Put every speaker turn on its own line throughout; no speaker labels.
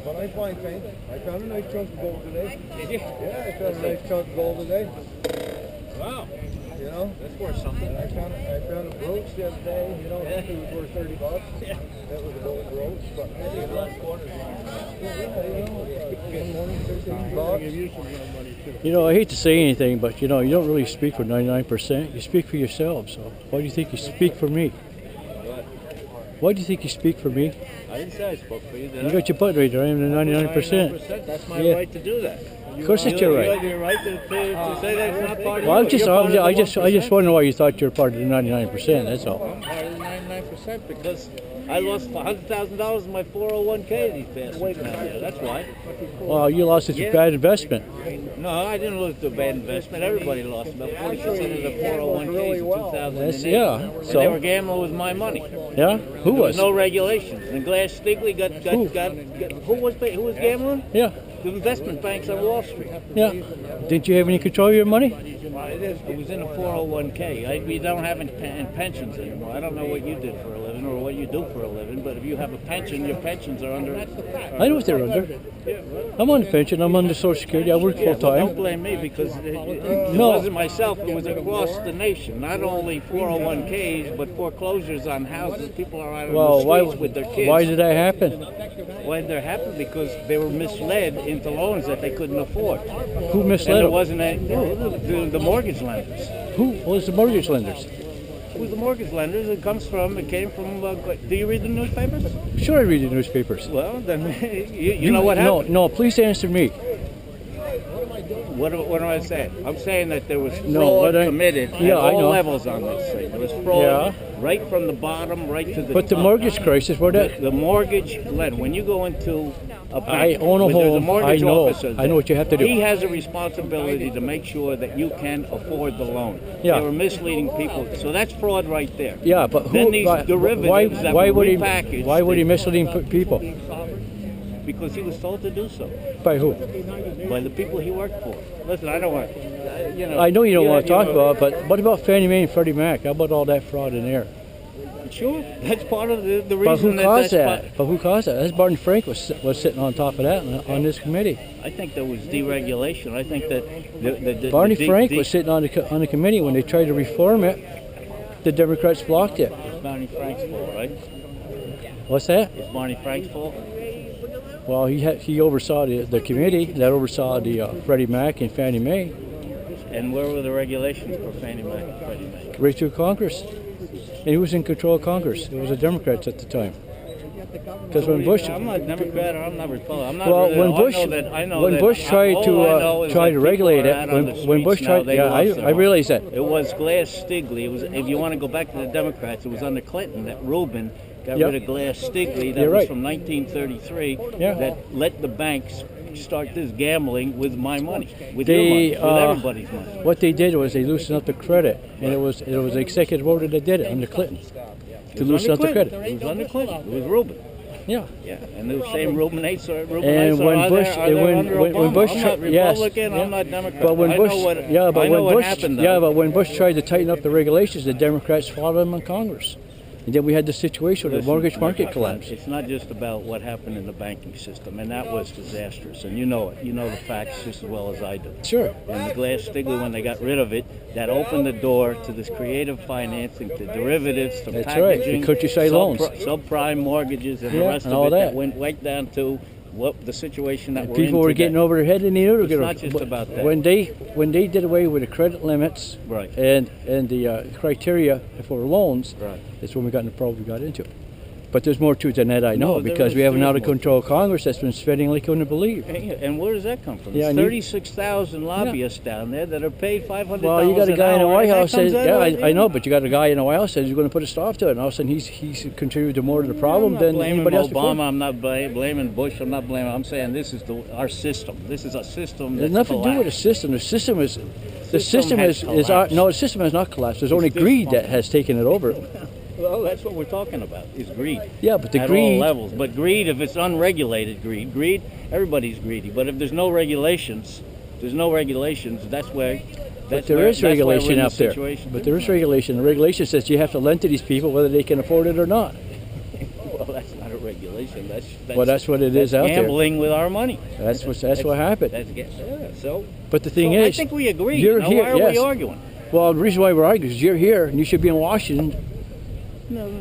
But I find things. I found a nice chunk of gold today.
Did you?
Yeah, I found a nice chunk of gold today.
Wow.
You know?
That's worth something.
I found a brooch the other day, you know,
Yeah.
it was worth $30.
Yeah.
That was a gold brooch, but
Maybe a last quarter's
You know, I hate to say anything, but you know, you don't really speak for 99%. You speak for yourself. So why do you think you speak for me? Why do you think you speak for me?
I didn't say I spoke for you, did
You
I?
got your butt right there. I am the 99%.
That's my
Yeah.
right to do that.
Of course, it's your
You
right.
have your right to say that's not part of
Well,
you.
I just wonder why you thought you were part of the 99%. That's all.
I'm part of the 99% because I lost $100,000 in my 401k these past weeks. That's why.
Well, you lost it to bad investment.
No, I didn't lose to a bad investment. Everybody lost about 40% of the 401ks in 2008.
That's, yeah.
And they
So,
were gambling with my money.
yeah. Who
There was
was?
no regulations. And Glass-Steagall who was gambling?
Yeah.
The investment banks on Wall Street.
Yeah. Didn't you have any control of your money?
It was in a 401k. We don't have any pensions anymore. I don't know what you did for a living or what you do for a living, but if you have a pension, your pensions are under.
I know what they're under. I'm on the pension. I'm under Social Security. I work full
Don't
time.
blame me because it
No.
wasn't myself. It was across the nation. Not only 401ks, but foreclosures on houses. People are out on
Well,
the
why?
streets with their kids.
Why did that happen?
Why did that happen? Because they were misled into loans that they couldn't afford.
Who
And
misled
there
them?
wasn't the mortgage lenders.
Who was the mortgage lenders?
Who the mortgage lenders? It came from. Do you read the newspapers?
Sure, I read the newspapers.
Well, then you know what happened.
No, please answer me.
What am I saying? I'm saying that there was fraud
No, what I-
committed
Yeah,
at
I
all
know.
levels on this thing. There was fraud
Yeah.
right from the bottom, right to the
But the
top.
mortgage crisis, where that?
The mortgage lender, when you go into a bank,
I own a
when there's
home.
mortgage
I know.
officer
I know what you have to do.
He has a responsibility to make sure that you can afford the loan.
Yeah.
They were misleading people, so that's fraud right there.
Yeah, but who?
Then these
why,
derivatives that
why
were
would he?
repackaged,
Why would he misleading people?
Because he was told to do so
By who?
by the people he worked for. Listen, I don't want,
I know you don't want to talk about it, but what about Fannie Mae and Freddie Mac? How about all that fraud in there?
Sure, that's part of the
But
reason
who caused
that's
that? But who caused that? That's Barney Frank was sitting on top of that on this committee.
I think there was deregulation. I think that
Barney Frank was sitting on the committee when they tried to reform it. The Democrats blocked it.
It's Barney Frank's fault, right?
What's that?
It's Barney Frank's fault.
Well, he oversaw the committee that oversaw the Freddie Mac and Fannie Mae
And where were the regulations for Fannie Mae and Freddie Mae?
right through Congress. And he was in control of Congress. It was the Democrats at the time. Because when Bush,
I'm not Democrat or I'm not Republican. I'm not
well,
really,
when Bush,
I know
when
that
Bush tried
all I know
to
is
try
that
to regulate
people are
it,
out on the
when Bush
streets now,
tried,
they
yeah,
lost their
I
home.
realize that.
It was Glass-Steagall. It was, if you want to go back to the Democrats, it was under Clinton that Rubin got
Yep.
rid of Glass-Steagall. That
You're
was
right.
from 1933.
Yeah.
That let the banks start this gambling with my money, with
They,
your money, with everybody's money.
What they did was they loosened up the credit, and it was the executive order that did it under Clinton to loosen up the credit.
It was under Clinton. It was Rubin.
Yeah.
Yeah, and the same Rubinites are
And when Bush, when Bush,
I'm not
yes,
Republican,
yeah.
I'm not Democrat.
But when
I
Bush,
know what,
yeah, but
I know
when
what
Bush,
happened, though.
yeah, but when Bush tried to tighten up the regulations, the Democrats fought him in Congress, and then we had the situation where the
Listen,
mortgage market collapsed.
It's not just about what happened in the banking system, and that was disastrous. And you know it. You know the facts just as well as I do.
Sure.
And the Glass-Steagall, when they got rid of it, that opened the door to this creative financing, to derivatives, to
That's right,
packaging,
the countryside loans.
subprime mortgages, and the
Yeah,
rest
and
of
all
it.
that.
Went right down to what the situation that we're in
People were
today.
getting over their head, and they knew they were
It's
going
not just about that.
When they did away with the credit limits,
Right.
and the criteria for loans,
Right.
that's when we got in the problem we got into. But there's more to it than that, I know,
No, there
because
is-
we have an
there is
out of
more.
control Congress that's been spending like you couldn't believe.
And where does that come from?
Yeah,
There's
and you-
36,000 lobbyists down there that are paid $500
Well, you got a guy in the
an hour,
White
and that
House says,
comes out
yeah,
of it,
I know, but you got a guy in the White House says he's going to put a stop to it, and all of a sudden he's contributed more to the problem
I'm
than
not blaming
anybody else
Obama.
before.
I'm not blaming Bush. I'm not blaming. I'm saying this is our system. This is a system
There's
that's
nothing to do with the
collapsed.
system. The system is
has collapsed.
no, the system has not collapsed. There's only greed that has taken it over.
Well, that's what we're talking about, is greed.
Yeah, but the
at
greed-
all levels. But greed, if it's unregulated greed, everybody's greedy. But if there's no regulations, that's where...
But there is regulation out there. But there is regulation. The regulation says you have to lend to these people whether they can afford it or not.
Well, that's not a regulation. place, and
Well, that's what it is out there.
Gambling with our money.
That's what happened.
So.
But the thing
So
is,
I think we agree.
you're here.
Why are
Yes.
we arguing?
Well, the reason why we're arguing is you're here and you should be in Washington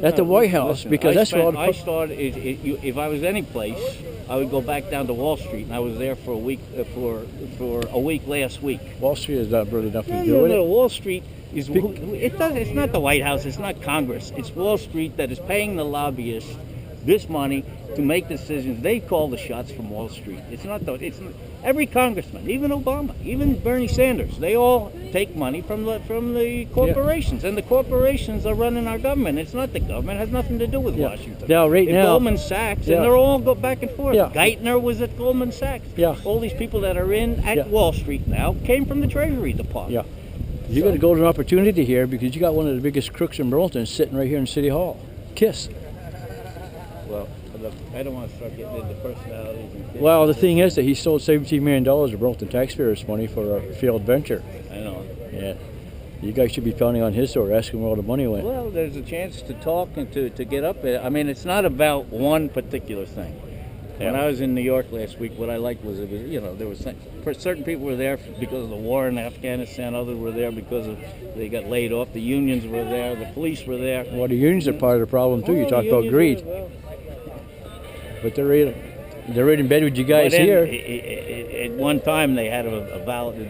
at the White House,
listen,
because that's where all the
I started. If I was any place, I would go back down to Wall Street, and I was there for a week. For a week last week.
Wall Street has not really nothing to do
No,
with it.
Wall Street is. It's not the White House. It's not Congress. It's Wall Street that is paying the lobbyists this money to make decisions. They call the shots from Wall Street. It's not every congressman, even Obama, even Bernie Sanders. They all take money from the corporations, and the corporations are running our government. It's not the government. It has nothing to do with Washington.
Now, right now,
Goldman Sachs, and they're all go back and forth.
Yeah.
Geithner was at Goldman Sachs.
Yeah.
All these people that are at Wall Street now came from the Treasury Department.
Yeah. You got a golden opportunity here because you got one of the biggest crooks in Burlington sitting right here in City Hall. Kiss.
Well, I don't want to start getting into personalities.
Well, the thing is that he sold $17 million of Burlington taxpayers' money for a failed venture.
I know.
Yeah. You guys should be pounding on his door, asking where all the money went.
Well, there's a chance to talk and to get up there. I mean, it's not about one particular thing. When I was in New York last week, what I liked was there was certain people were there because of the war in Afghanistan. Others were there because they got laid off. The unions were there. The police were there.
Well, the unions are part of the problem too. You talk about greed, but they're right in bed with you guys here.
At one time, they had a valid.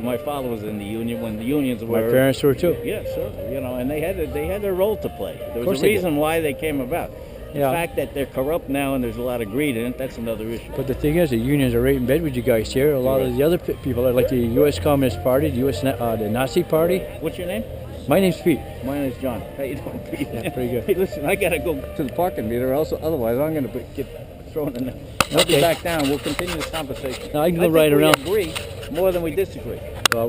My father was in the union when the unions were.
My parents were too.
Yeah, sure. And they had their role to play. There was a reason why they came about. The fact that they're corrupt now and there's a lot of greed in it, that's another issue.
But the thing is, the unions are right in bed with you guys here. A lot of the other people, like the U.S. Communist Party, the Nazi Party.
What's your name?
My name's Pete.
My name's John. How you doing, Pete?
Yeah, pretty good.
Hey, listen, I gotta go to the parking meter. Otherwise, I'm gonna get thrown in there. I'll be
Okay.
back down. We'll continue this conversation.
Now, I can go right around.
We agree more than we disagree.
Well,